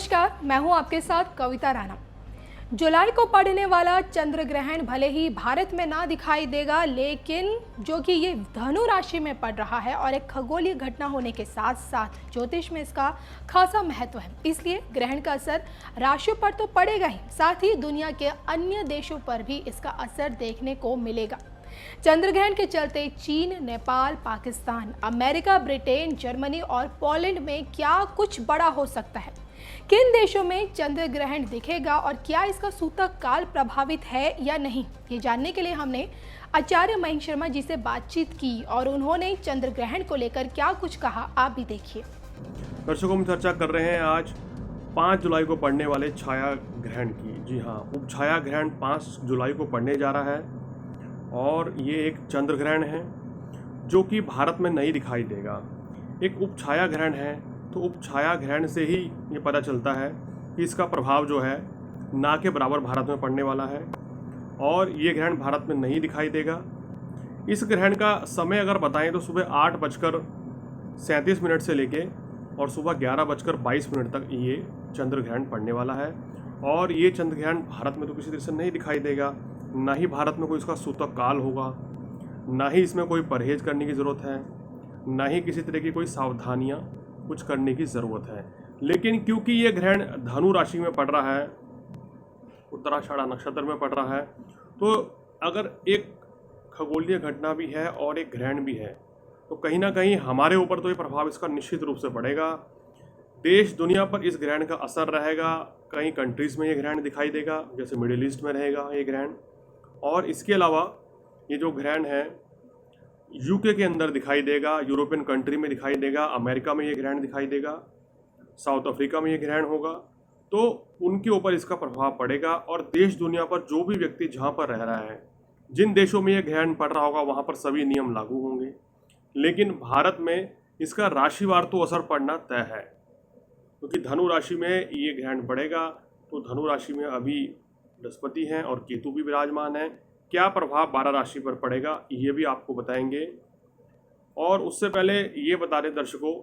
नमस्कार, मैं हूं आपके साथ कविता राणा। जुलाई को पड़ने वाला चंद्र ग्रहण भले ही भारत में ना दिखाई देगा, लेकिन जो कि ये धनु राशि में पड़ रहा है और एक खगोलीय घटना होने के साथ साथ ज्योतिष में इसका खासा महत्व है। इसलिए ग्रहण का असर राशियों पर तो पड़ेगा ही, साथ ही दुनिया के अन्य देशों पर भी इसका असर देखने को मिलेगा। चंद्र ग्रहण के चलते चीन, Nepal, Pakistan, America, Britain, Germany और पोलैंड में क्या कुछ बड़ा हो सकता है? किन देशों में चंद्र ग्रहण दिखेगा और क्या इसका सूतक काल प्रभावित है या नहीं, ये जानने के लिए हमने आचार्य मयंक शर्मा जी से बातचीत की और उन्होंने चंद्र ग्रहण को लेकर क्या कुछ कहा, आप भी देखिए। दर्शकों, हम चर्चा कर रहे हैं आज 5 जुलाई को पड़ने वाले छाया ग्रहण की। जी हाँ, उपछाया ग्रहण 5 जुलाई को पड़ने जा रहा है और ये एक चंद्र ग्रहण है जो कि भारत में नहीं दिखाई देगा। एक उपछाया ग्रहण है तो उपछाया ग्रहण से ही ये पता चलता है कि इसका प्रभाव जो है ना के बराबर भारत में पड़ने वाला है और ये ग्रहण भारत में नहीं दिखाई देगा। इस ग्रहण का समय अगर बताएं तो सुबह 8:37 से लेके और सुबह 11:22 तक ये चंद्र ग्रहण पड़ने वाला है। और ये चंद्र ग्रहण भारत में तो किसी तरह से नहीं दिखाई देगा, ना ही भारत में कोई इसका सूतक काल होगा, ना ही इसमें कोई परहेज करने की ज़रूरत है, ना ही किसी तरह की कोई सावधानियाँ कुछ करने की ज़रूरत है। लेकिन क्योंकि ये ग्रहण धनु राशि में पड़ रहा है, उत्तराषाढ़ा नक्षत्र में पड़ रहा है, तो अगर एक खगोलीय घटना भी है और एक ग्रहण भी है तो कहीं ना कहीं हमारे ऊपर तो ये प्रभाव इसका निश्चित रूप से पड़ेगा। देश दुनिया पर इस ग्रहण का असर रहेगा। कई कंट्रीज़ में ये ग्रहण दिखाई देगा, जैसे मिडिल ईस्ट में रहेगा ये ग्रहण। और इसके अलावा ये जो ग्रहण है यूके के अंदर दिखाई देगा, यूरोपियन कंट्री में दिखाई देगा, अमेरिका में ये ग्रहण दिखाई देगा, साउथ अफ्रीका में ये ग्रहण होगा, तो उनके ऊपर इसका प्रभाव पड़ेगा। और देश दुनिया पर जो भी व्यक्ति जहाँ पर रह रहा है, जिन देशों में ये ग्रहण पड़ रहा होगा वहाँ पर सभी नियम लागू होंगे। लेकिन भारत में इसका राशिवार तो असर पड़ना तय है, क्योंकि धनु राशि में ये ग्रहण पड़ेगा। तो धनु राशि में अभी बृहस्पति हैं और केतु भी विराजमान है। क्या प्रभाव 12 राशि पर पड़ेगा ये भी आपको बताएंगे। और उससे पहले ये बता दें दर्शकों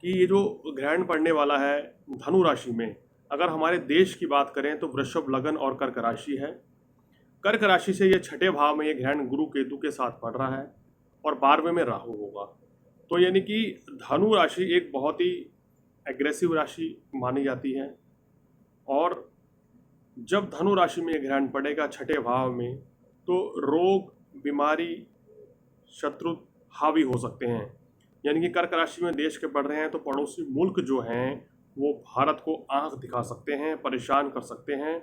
कि ये जो ग्रहण पड़ने वाला है धनु राशि में, अगर हमारे देश की बात करें तो वृषभ, लगन और कर्क राशि है। कर्क राशि से ये छठे भाव में ये ग्रहण गुरु केतु के साथ पड़ रहा है और 12वें में राहु होगा। तो यानी कि धनु राशि एक बहुत ही एग्रेसिव राशि मानी जाती है। और जब धनु राशि में ग्रहण पड़ेगा छठे भाव में, तो रोग, बीमारी, शत्रु हावी हो सकते हैं। यानी कि कर्क राशि में देश के पड़ रहे हैं तो पड़ोसी मुल्क जो हैं वो भारत को आंख दिखा सकते हैं, परेशान कर सकते हैं।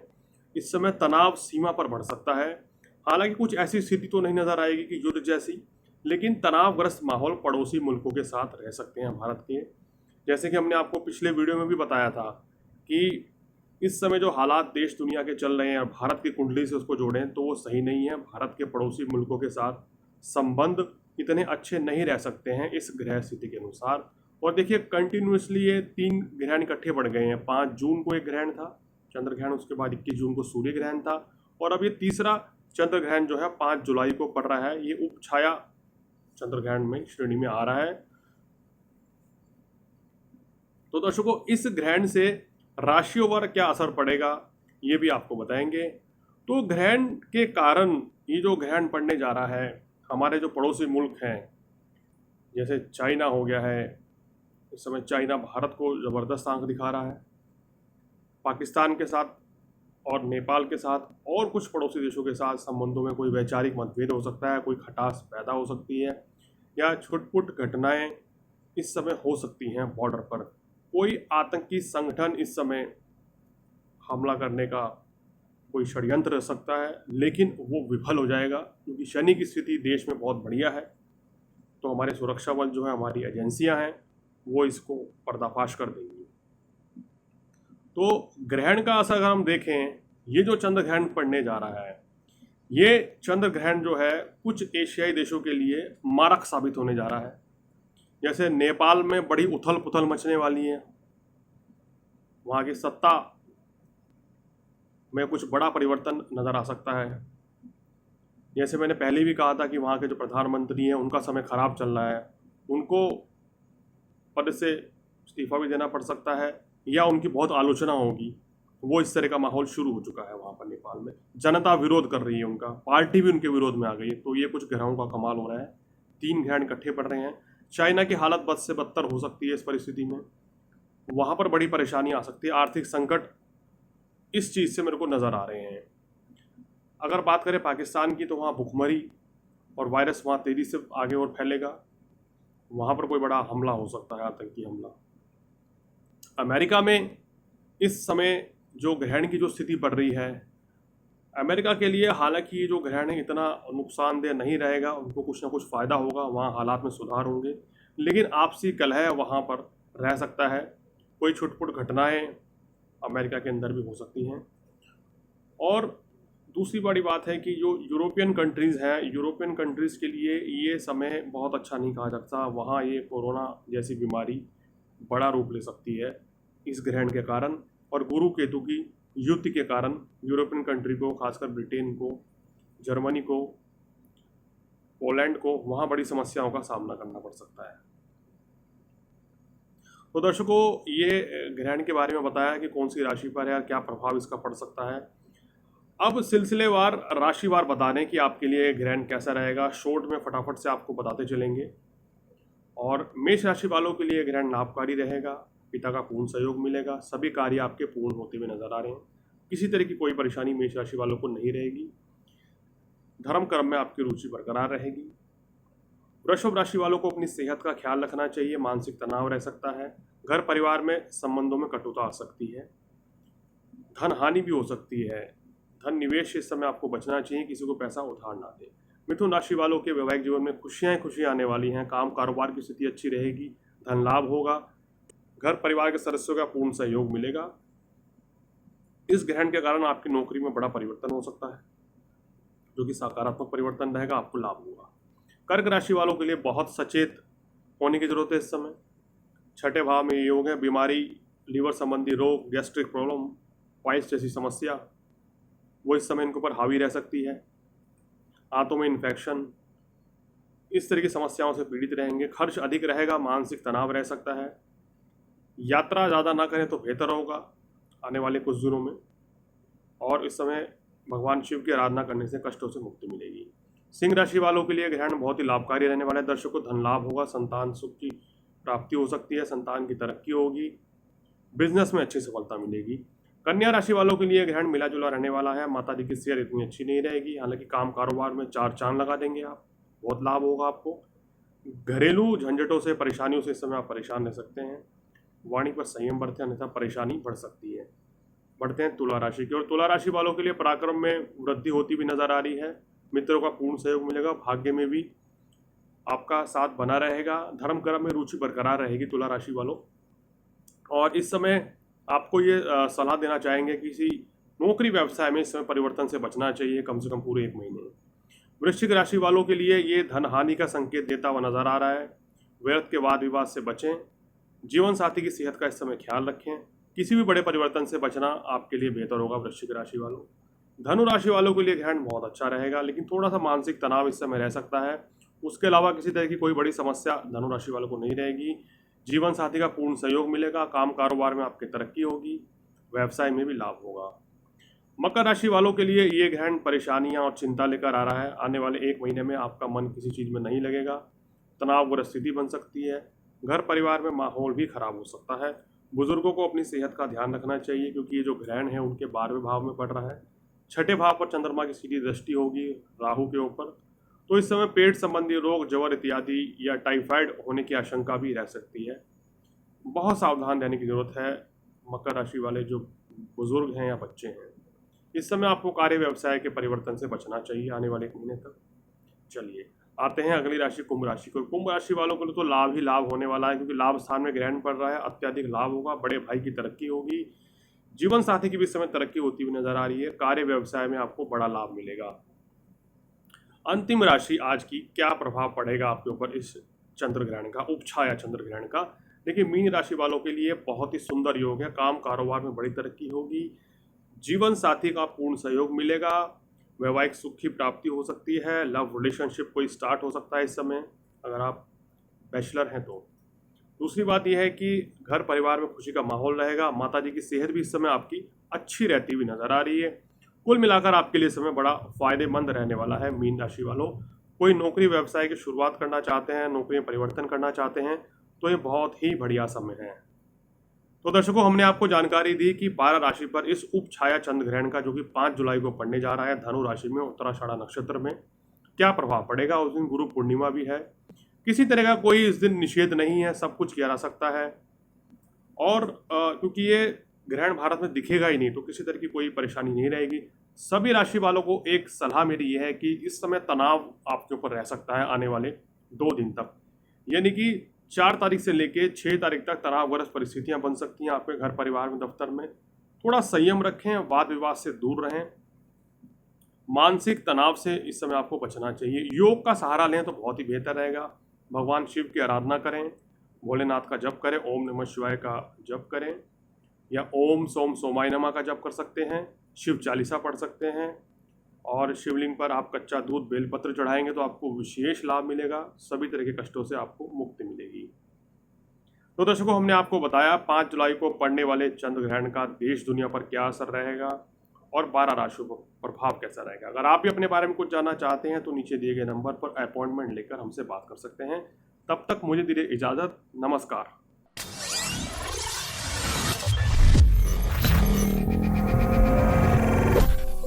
इस समय तनाव सीमा पर बढ़ सकता है। हालांकि कुछ ऐसी स्थिति तो नहीं नज़र आएगी कि युद्ध जैसी, लेकिन तनावग्रस्त माहौल पड़ोसी मुल्कों के साथ रह सकते हैं भारत के। जैसे कि हमने आपको पिछले वीडियो में भी बताया था कि इस समय जो हालात देश दुनिया के चल रहे हैं और भारत की कुंडली से उसको जोड़ें तो वो सही नहीं है। भारत के पड़ोसी मुल्कों के साथ संबंध इतने अच्छे नहीं रह सकते हैं इस ग्रह स्थिति के अनुसार। और देखिए कंटिन्यूसली ये 3 ग्रहण इकट्ठे बढ़ गए हैं। 5 जून को एक ग्रहण था चंद्र ग्रहण, उसके बाद 21 जून को सूर्य ग्रहण था और अब ये तीसरा चंद्र ग्रहण जो है 5 जुलाई को पड़ रहा है। ये उपछाया चंद्र ग्रहण में श्रेणी में आ रहा है। तो दर्शकों, इस ग्रहण से राशियों पर क्या असर पड़ेगा ये भी आपको बताएंगे। तो ग्रहण के कारण ये जो ग्रहण पड़ने जा रहा है, हमारे जो पड़ोसी मुल्क हैं जैसे चाइना हो गया है, इस समय चाइना भारत को ज़बरदस्त आंख दिखा रहा है। पाकिस्तान के साथ और नेपाल के साथ और कुछ पड़ोसी देशों के साथ संबंधों में कोई वैचारिक मतभेद हो सकता है, कोई खटास पैदा हो सकती है या छुटपुट घटनाएं इस समय हो सकती हैं बॉर्डर पर। कोई आतंकी संगठन इस समय हमला करने का कोई षड्यंत्र रह सकता है, लेकिन वो विफल हो जाएगा क्योंकि शनि की स्थिति देश में बहुत बढ़िया है। तो हमारे सुरक्षा बल जो है, हमारी एजेंसियां हैं, वो इसको पर्दाफाश कर देंगी। तो ग्रहण का असर अगर हम देखें, ये जो चंद्र ग्रहण पड़ने जा रहा है, ये चंद्र ग्रहण जो है कुछ एशियाई देशों के लिए मारक साबित होने जा रहा है। जैसे नेपाल में बड़ी उथल पुथल मचने वाली है, वहाँ की सत्ता में कुछ बड़ा परिवर्तन नज़र आ सकता है। जैसे मैंने पहले भी कहा था कि वहाँ के जो प्रधानमंत्री हैं उनका समय खराब चल रहा है, उनको पद से इस्तीफा भी देना पड़ सकता है या उनकी बहुत आलोचना होगी, वो इस तरह का माहौल शुरू हो चुका है वहाँ पर नेपाल में। जनता विरोध कर रही है उनका, पार्टी भी उनके विरोध में आ गई है। तो ये कुछ ग्रहों का कमाल हो रहा है, 3 ग्रहण इकट्ठे पड़ रहे हैं। चाइना की हालत बद से बदतर हो सकती है इस परिस्थिति में, वहाँ पर बड़ी परेशानी आ सकती है, आर्थिक संकट इस चीज़ से मेरे को नज़र आ रहे हैं। अगर बात करें पाकिस्तान की, तो वहाँ भुखमरी और वायरस वहाँ तेज़ी से आगे और फैलेगा, वहाँ पर कोई बड़ा हमला हो सकता है, आतंकी हमला। अमेरिका में इस समय जो ग्रहण की जो स्थिति बढ़ रही है, अमेरिका के लिए हालांकि ये जो ग्रहण है इतना नुकसानदेह नहीं रहेगा, उनको कुछ ना कुछ फ़ायदा होगा, वहाँ हालात में सुधार होंगे, लेकिन आपसी कलह वहाँ पर रह सकता है। कोई छुटपुट घटनाएं अमेरिका के अंदर भी हो सकती हैं। और दूसरी बड़ी बात है कि जो यूरोपियन कंट्रीज़ हैं, यूरोपियन कंट्रीज़ के लिए ये समय बहुत अच्छा नहीं कहा जाता। वहाँ ये कोरोना जैसी बीमारी बड़ा रूप ले सकती है इस ग्रहण के कारण, और गुरु केतु की युति के कारण यूरोपियन कंट्री को, खासकर ब्रिटेन को, जर्मनी को, पोलैंड को, वहाँ बड़ी समस्याओं का सामना करना पड़ सकता है। तो दर्शकों, ये ग्रहण के बारे में बताया कि कौन सी राशि पर है और क्या प्रभाव इसका पड़ सकता है। अब सिलसिलेवार राशिवार बता दें कि आपके लिए ग्रहण कैसा रहेगा, शॉर्ट में फटाफट से आपको बताते चलेंगे। और मेष राशि वालों के लिए ग्रहण लाभकारी रहेगा, पिता का पूर्ण सहयोग मिलेगा, सभी कार्य आपके पूर्ण होते हुए नजर आ रहे हैं, किसी तरह की कोई परेशानी मेष राशि वालों को नहीं रहेगी। धर्म कर्म में आपकी रुचि बरकरार रहेगी। वृषभ राशि वालों को अपनी सेहत का ख्याल रखना चाहिए, मानसिक तनाव रह सकता है, घर परिवार में संबंधों में कटुता आ सकती है, धन हानि भी हो सकती है, धन निवेश इस समय आपको बचना चाहिए, किसी को पैसा उधार ना दें। मिथुन राशि वालों के वैवाहिक जीवन में खुशियां आने वाली हैं, काम कारोबार की स्थिति अच्छी रहेगी, धन लाभ होगा, घर परिवार के सदस्यों का पूर्ण सहयोग मिलेगा। इस ग्रहण के कारण आपकी नौकरी में बड़ा परिवर्तन हो सकता है, जो कि सकारात्मक परिवर्तन रहेगा, आपको लाभ होगा। कर्क राशि वालों के लिए बहुत सचेत होने की जरूरत है इस समय। 6ठे भाव में ये योग है, बीमारी, लीवर संबंधी रोग, गैस्ट्रिक प्रॉब्लम, पाइल्स जैसी समस्या वो इस समय इनके ऊपर हावी रह सकती है। आंतों में इन्फेक्शन, इस तरह की समस्याओं से पीड़ित रहेंगे। खर्च अधिक रहेगा, मानसिक तनाव रह सकता है। यात्रा ज़्यादा ना करें तो बेहतर होगा आने वाले कुछ दिनों में। और इस समय भगवान शिव की आराधना करने से कष्टों से मुक्ति मिलेगी। सिंह राशि वालों के लिए ग्रहण बहुत ही लाभकारी रहने वाला है। दर्शकों, धन लाभ होगा, संतान सुख की प्राप्ति हो सकती है, संतान की तरक्की होगी, बिजनेस में अच्छी सफलता मिलेगी। कन्या राशि वालों के लिए ग्रहण मिला जुला रहने वाला है, माता जी की सेहत इतनी अच्छी नहीं रहेगी, हालांकि काम कारोबार में 4 चांद लगा देंगे आप, बहुत लाभ होगा आपको। घरेलू झंझटों से, परेशानियों से इस समय आप परेशान रह सकते हैं। वाणी पर संयम बरतें, अन्यथा परेशानी बढ़ सकती है। बढ़ते हैं तुला राशि की, और तुला राशि वालों के लिए पराक्रम में वृद्धि होती भी नजर आ रही है, मित्रों का पूर्ण सहयोग मिलेगा, भाग्य में भी आपका साथ बना रहेगा, धर्म कर्म में रुचि बरकरार रहेगी तुला राशि वालों। और इस समय आपको ये सलाह देना चाहेंगे कि किसी नौकरी व्यवसाय में इस समय परिवर्तन से बचना चाहिए, कम से कम पूरे 1 महीने। वृश्चिक राशि वालों के लिए ये धन हानि का संकेत देता हुआ नजर आ रहा है। व्यर्थ के वाद विवाद से बचें, जीवन साथी की सेहत का इस समय ख्याल रखें, किसी भी बड़े परिवर्तन से बचना आपके लिए बेहतर होगा वृश्चिक राशि वालों। धनु राशि वालों के लिए ग्रहण बहुत अच्छा रहेगा, लेकिन थोड़ा सा मानसिक तनाव इस समय रह सकता है। उसके अलावा किसी तरह की कोई बड़ी समस्या धनु राशि वालों को नहीं रहेगी। जीवन साथी का पूर्ण सहयोग मिलेगा, काम कारोबार में आपकी तरक्की होगी, व्यवसाय में भी लाभ होगा। मकर राशि वालों के लिए ये ग्रहण परेशानियां और चिंता लेकर आ रहा है। आने वाले 1 महीने में आपका मन किसी चीज़ में नहीं लगेगा, तनावग्रस्त स्थिति बन सकती है, घर परिवार में माहौल भी खराब हो सकता है। बुजुर्गों को अपनी सेहत का ध्यान रखना चाहिए, क्योंकि ये जो ग्रहण है उनके 12वें भाव में पड़ रहा है। 6ठे भाव पर चंद्रमा की सीधी दृष्टि होगी राहु के ऊपर, तो इस समय पेट संबंधी रोग, ज्वर इत्यादि या टाइफाइड होने की आशंका भी रह सकती है। बहुत सावधान रहने की जरूरत है मकर राशि वाले जो बुजुर्ग हैं या बच्चे हैं। इस समय आपको कार्य व्यवसाय के परिवर्तन से बचना चाहिए आने वाले 1 महीने तक। चलिए आते हैं अगली राशि कुंभ राशि को। कुंभ राशि वालों के लिए तो लाभ ही लाभ होने वाला है, क्योंकि लाभ स्थान में ग्रहण पड़ रहा है, अत्यधिक लाभ होगा, बड़े भाई की तरक्की होगी, जीवन साथी की भी इस समय तरक्की होती हुई नजर आ रही है, कार्य व्यवसाय में आपको बड़ा लाभ मिलेगा। अंतिम राशि आज की, क्या प्रभाव पड़ेगा आपके ऊपर इस चंद्र ग्रहण का, उपछाया चंद्र ग्रहण का। देखिए, मीन राशि वालों के लिए बहुत ही सुंदर योग है, काम कारोबार में बड़ी तरक्की होगी, जीवन साथी का पूर्ण सहयोग मिलेगा, वैवाहिक सुख की प्राप्ति हो सकती है, लव रिलेशनशिप कोई स्टार्ट हो सकता है इस समय, अगर आप बैचलर हैं तो। दूसरी बात यह है कि घर परिवार में खुशी का माहौल रहेगा। माता जी की सेहत भी इस समय आपकी अच्छी रहती हुई नजर आ रही है। कुल मिलाकर आपके लिए समय बड़ा फायदेमंद रहने वाला है। मीन राशि वालों, कोई नौकरी व्यवसाय की शुरुआत करना चाहते हैं, नौकरी में परिवर्तन करना चाहते हैं, तो ये बहुत ही बढ़िया समय है। तो दर्शकों, हमने आपको जानकारी दी कि 12 राशि पर इस उप छाया चंद्र ग्रहण का, जो कि 5 जुलाई को पड़ने जा रहा है, धनु राशि में उत्तराषाढ़ा नक्षत्र में क्या प्रभाव पड़ेगा। उस दिन गुरु पूर्णिमा भी है। किसी तरह का कोई इस दिन निषेध नहीं है, सब कुछ किया जा सकता है। और क्योंकि ये ग्रहण भारत में दिखेगा ही नहीं, तो किसी तरह की कोई परेशानी नहीं रहेगी। सभी राशि वालों को एक सलाह मेरी ये है कि इस समय तनाव आपके ऊपर रह सकता है आने वाले 2 दिन तक। यानी कि 4 तारीख से लेके 6 तारीख तक तनावग्रस्त परिस्थितियां बन सकती हैं आपके घर परिवार में, दफ्तर में। थोड़ा संयम रखें, वाद विवाद से दूर रहें, मानसिक तनाव से इस समय आपको बचना चाहिए। योग का सहारा लें तो बहुत ही बेहतर रहेगा। भगवान शिव की आराधना करें, भोलेनाथ का जप करें, ओम नमः शिवाय का जप करें, या ओम सोम सोमाय नमः का जप कर सकते हैं, शिव चालीसा पढ़ सकते हैं, और शिवलिंग पर आप कच्चा दूध बेलपत्र चढ़ाएंगे तो आपको विशेष लाभ मिलेगा। सभी तरह के कष्टों से आपको मुक्ति मिलेगी। तो दर्शकों, हमने आपको बताया 5 जुलाई को पड़ने वाले चंद्र ग्रहण का देश दुनिया पर क्या असर रहेगा और 12 राशियों पर प्रभाव कैसा रहेगा। अगर आप भी अपने बारे में कुछ जानना चाहते हैं तो नीचे दिए गए नंबर पर अपॉइंटमेंट लेकर हमसे बात कर सकते हैं। तब तक मुझे दीजिए इजाज़त। नमस्कार।